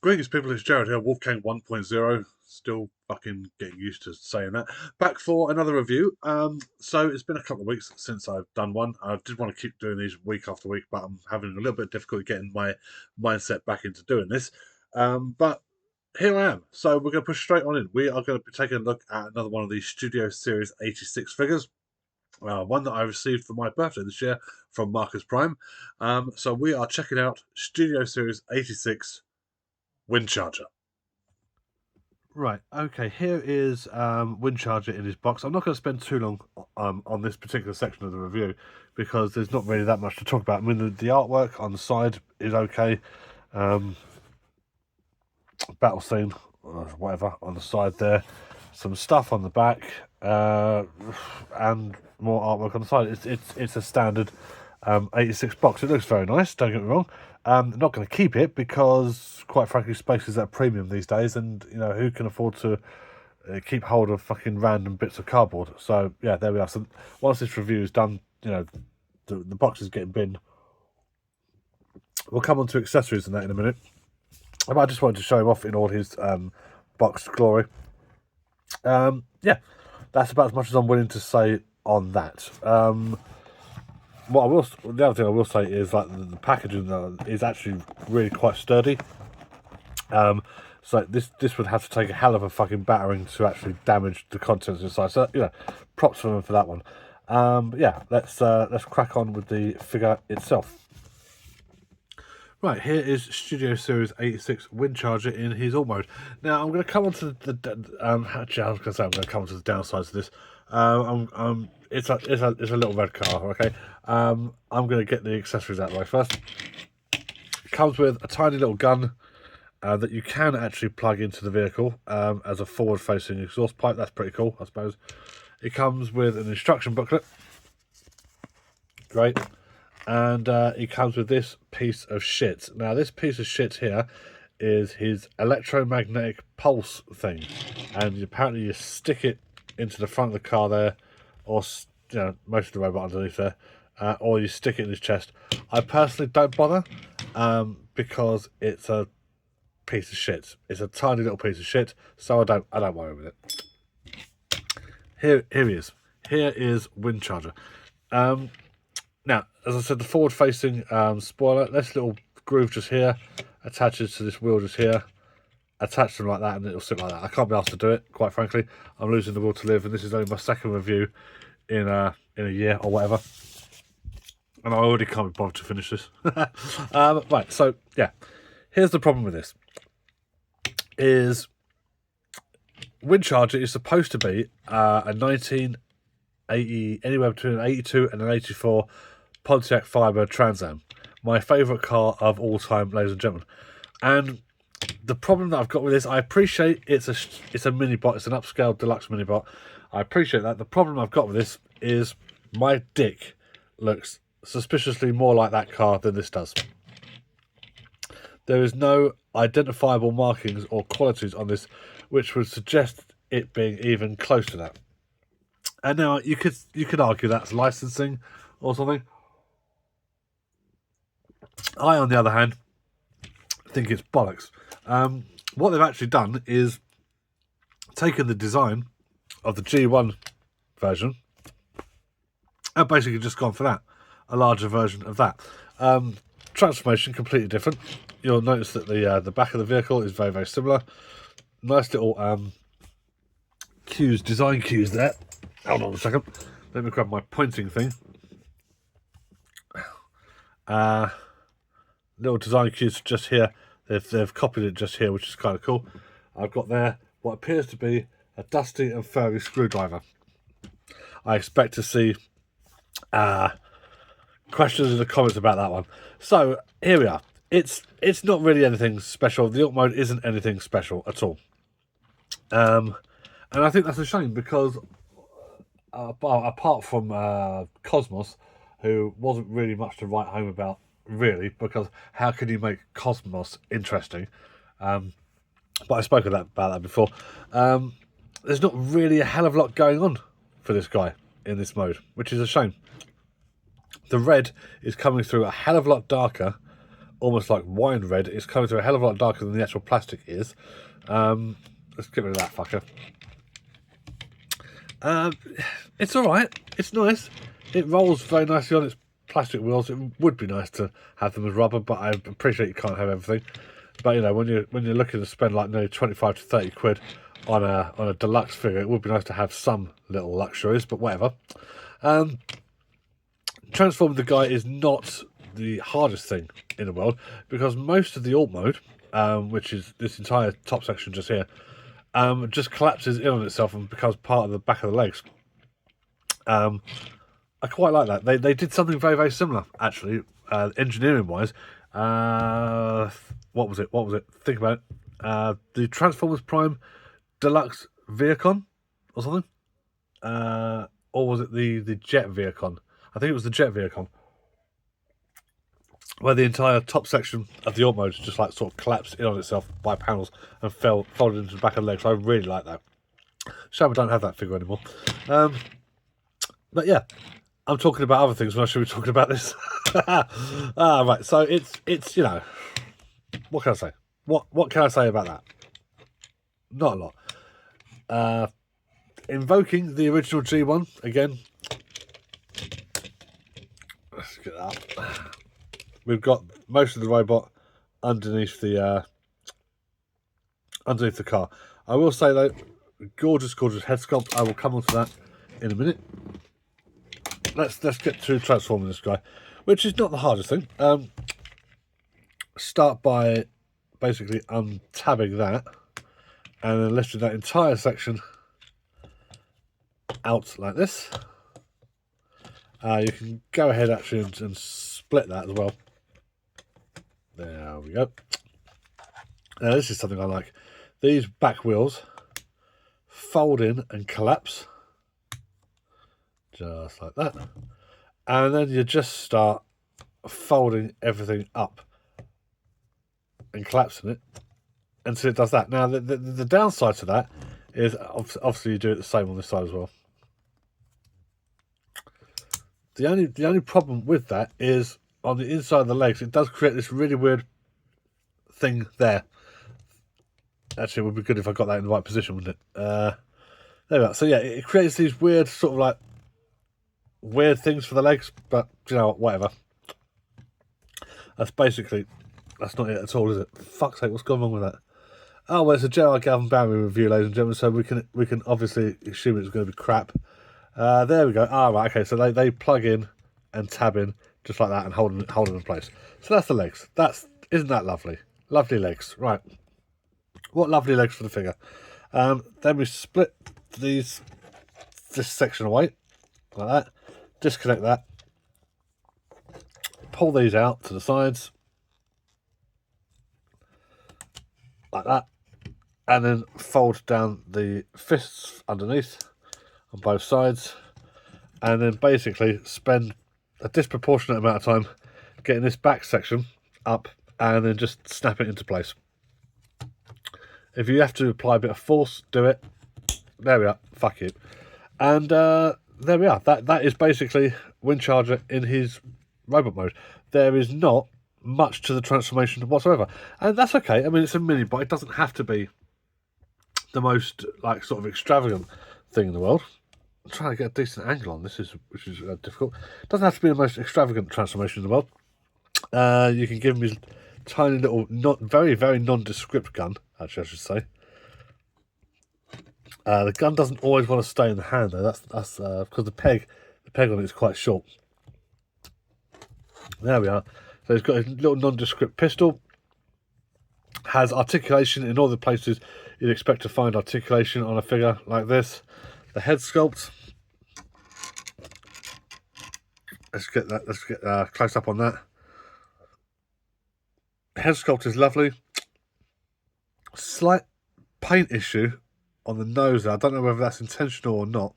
Greetings, people. It's Jared here, Wolfgang 1.0. Still fucking getting used to saying that. Back for another review. So it's been a couple of weeks since I've done one. I did want to keep doing these week after week, but I'm having a little bit of difficulty getting my mindset back into doing this. But here I am. So we're going to push straight on in. We are going to be taking a look at another one of these Studio Series 86 figures. One that I received for my birthday this year from Marcus Prime. So we are checking out Studio Series 86 Windcharger. Right, okay, here is Windcharger in his box. I'm not going to spend too long on this particular section of the review because there's not really that much to talk about. I mean, the artwork on the side is okay. Battle scene, whatever, on the side there. Some stuff on the back and more artwork on the side. It's a standard 86 box. It looks very nice, don't get me wrong. Not going to keep it because, quite frankly, space is at a premium these days, and you know who can afford to keep hold of fucking random bits of cardboard. So yeah, there we are. So once this review is done, you know the box is getting binned. We'll come on to accessories and that in a minute. I just wanted to show him off in all his boxed glory. Yeah, that's about as much as I'm willing to say on that. The other thing I will say is like the packaging is actually really quite sturdy. So this would have to take a hell of a fucking battering to actually damage the contents inside. So you know, props for them for that one. But yeah, let's crack on with the figure itself. Right, here is Studio Series 86 Windcharger in his all mode. Now I'm going to come on to actually I was going to say I'm going to come on to the downsides of this. It's a little red car, okay. I'm going to get the accessories out of the way first. It comes with a tiny little gun that you can actually plug into the vehicle as a forward-facing exhaust pipe. That's pretty cool, I suppose. It comes with an instruction booklet. Great. And it comes with this piece of shit. Now, this piece of shit here is his electromagnetic pulse thing. And apparently you stick it into the front of the car there, or you know, most of the robot underneath there, or you stick it in his chest. I personally don't bother because it's a piece of shit. It's a tiny little piece of shit, so I don't worry with it. Here he is. Here is Windcharger. Now, as I said, the forward-facing spoiler, this little groove just here attaches to this wheel just here. Attach them like that and it'll sit like that. I can't be asked to do it, quite frankly. I'm losing the will to live, and this is only my second review in a year or whatever. And I already can't be bothered to finish this. Right, so, yeah. Here's the problem with this. Windcharger is supposed to be a 1980, anywhere between an 82 and an 84 Pontiac Fiber Trans Am. My favourite car of all time, ladies and gentlemen. And the problem that I've got with this, I appreciate it's a mini bot, it's an upscale deluxe mini bot. I appreciate that. The problem I've got with this is my dick looks suspiciously more like that car than this does. There is no identifiable markings or qualities on this which would suggest it being even close to that. And now you could argue that's licensing or something. I, on the other hand, think it's bollocks. What they've actually done is taken the design of the G1 version and basically just gone for that, a larger version of that. Transformation completely different. You'll notice that the back of the vehicle is very, very similar. Nice little cues, design cues there. Hold on a second. Let me grab my pointing thing. Little design cues just here. They've copied it just here, which is kind of cool. I've got there what appears to be a dusty and furry screwdriver. I expect to see questions in the comments about that one. So here we are. It's not really anything special. The alt mode isn't anything special at all. And I think that's a shame because apart from Cosmos, who wasn't really much to write home about, really, because how can you make Cosmos interesting? But I spoke about that before. There's not really a hell of a lot going on for this guy in this mode, which is a shame. The red is coming through a hell of a lot darker almost like wine red. It's coming through a hell of a lot darker than the actual plastic is. Let's get rid of that fucker. It's alright. It's nice. It rolls very nicely on its plastic wheels. It would be nice to have them as rubber, but I appreciate you can't have everything. But you know, when you're looking to spend like nearly 25 to 30 quid on a deluxe figure, it would be nice to have some little luxuries. But whatever. Transforming the guy is not the hardest thing in the world, because most of the alt mode, which is this entire top section just here, just collapses in on itself and becomes part of the back of the legs. I quite like that. They did something very, very similar, actually, engineering wise. What was it? Think about it. The Transformers Prime Deluxe Vehicle or something, or was it the Jet Vehicle? I think it was the Jet Vehicle, where the entire top section of the alt mode just like sort of collapsed in on itself by panels and folded into the back of the legs. So I really like that. Shame we don't have that figure anymore. But yeah, I'm talking about other things when I should be talking about this. Right, so it's you know, what can I say? What can I say about that? Not a lot. Invoking the original G1 again. Let's get that up. We've got most of the robot underneath the car. I will say though, gorgeous head sculpt. I will come on to that in a minute. Let's get to transforming this guy, which is not the hardest thing. Start by basically untabbing that and then lifting that entire section out like this. You can go ahead actually and split that as well. There we go. Now this is something I like. These back wheels fold in and collapse. Just like that. And then you just start folding everything up and collapsing it until it does that. Now the downside to that is obviously you do it the same on this side as well. The only problem with that is on the inside of the legs, it does create this really weird thing there. Actually, it would be good if I got that in the right position, wouldn't it? There we are. So yeah, it creates these weird sort of like weird things for the legs, but you know what, whatever. That's not it at all, is it? For fuck's sake, what's going on with that? Oh well, it's a Gerard Galvin Barry review, ladies and gentlemen, so we can obviously assume it's going to be crap. There we go. Right, okay, so they plug in and tab in just like that and hold it in place. So that's the legs. Isn't that lovely? Lovely legs. Right. What lovely legs for the figure. Then we split this section away like that. Disconnect that. Pull these out to the sides like that, and then fold down the fists underneath on both sides, and then basically spend a disproportionate amount of time getting this back section up and then just snap it into place. If you have to apply a bit of force, do it. There we are. Fuck it. And there we are. That is basically Windcharger in his robot mode. There is not much to the transformation whatsoever, and that's okay. I mean, it's a mini bot. It doesn't have to be the most like sort of extravagant thing in the world. I'm trying to get a decent angle on this, which is difficult. It doesn't have to be the most extravagant transformation in the world. You can give me tiny little, very, very nondescript gun, actually, I should say. The gun doesn't always want to stay in the hand, though. That's because the peg on it is quite short. There we are. So it's got a little nondescript pistol. Has articulation in all the places you'd expect to find articulation on a figure like this. The head sculpt. Let's get close up on that. Head sculpt is lovely. Slight paint issue on the nose. I don't know whether that's intentional or not.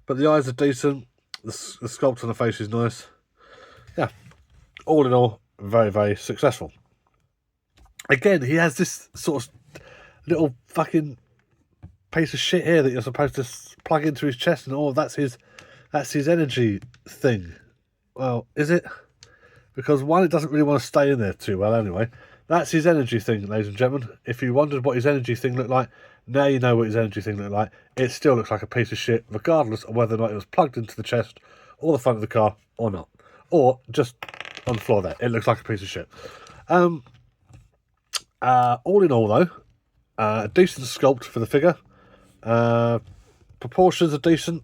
But the eyes are decent. The sculpt on the face is nice. Yeah. All in all, very, very successful. Again, he has this sort of little fucking piece of shit here that you're supposed to plug into his chest, and that's his energy thing. Well, is it? because one, it doesn't really want to stay in there too well anyway. That's his energy thing, ladies and gentlemen. If you wondered what his energy thing looked like, now you know what his energy thing looked like. It still looks like a piece of shit, regardless of whether or not it was plugged into the chest or the front of the car or not. Or just on the floor there. It looks like a piece of shit. All in all, though, a decent sculpt for the figure. Proportions are decent.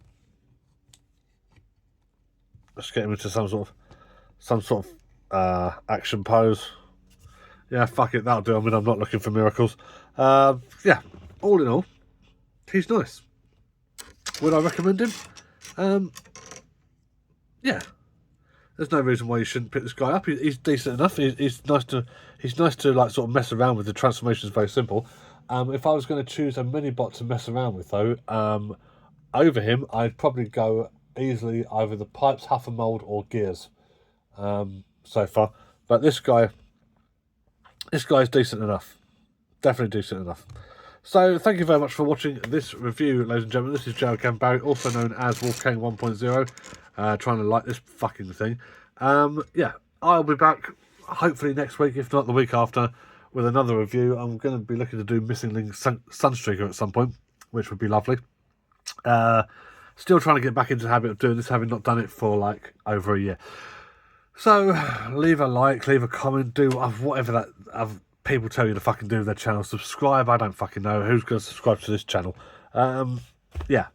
Let's get him into some sort of action pose. Yeah, fuck it, that'll do. I mean, I'm not looking for miracles. Yeah, all in all, he's nice. Would I recommend him? Yeah. There's no reason why you shouldn't pick this guy up. He's decent enough. He's nice to like sort of mess around with. The transformation is very simple. If I was going to choose a mini bot to mess around with, though, over him, I'd probably go easily either the pipes, Huff and Mould, or gears. So far, but this guy is decent enough. Definitely decent enough. So thank you very much for watching this review, ladies and gentlemen. This is Gerald Gambarry, also known as Wolfgang 1.0. Trying to like this fucking thing. Yeah, I'll be back hopefully next week, if not the week after, with another review. I'm going to be looking to do Missing Link Sunstreaker at some point, which would be lovely. Still trying to get back into the habit of doing this, having not done it for like over a year. So leave a like, leave a comment, do whatever that people tell you to fucking do with their channel. Subscribe. I don't fucking know who's going to subscribe to this channel. Yeah.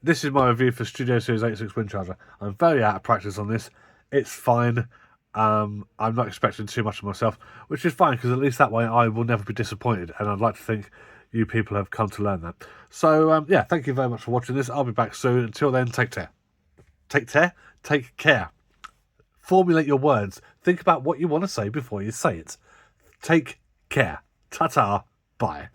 This is my review for Studio Series 86 Windcharger. I'm very out of practice on this. It's fine. I'm not expecting too much of myself, which is fine, because at least that way I will never be disappointed, and I'd like to think you people have come to learn that. So, yeah, thank you very much for watching this. I'll be back soon. Until then, take care. Take care? Take care. Formulate your words. Think about what you want to say before you say it. Take care. Ta-ta. Bye.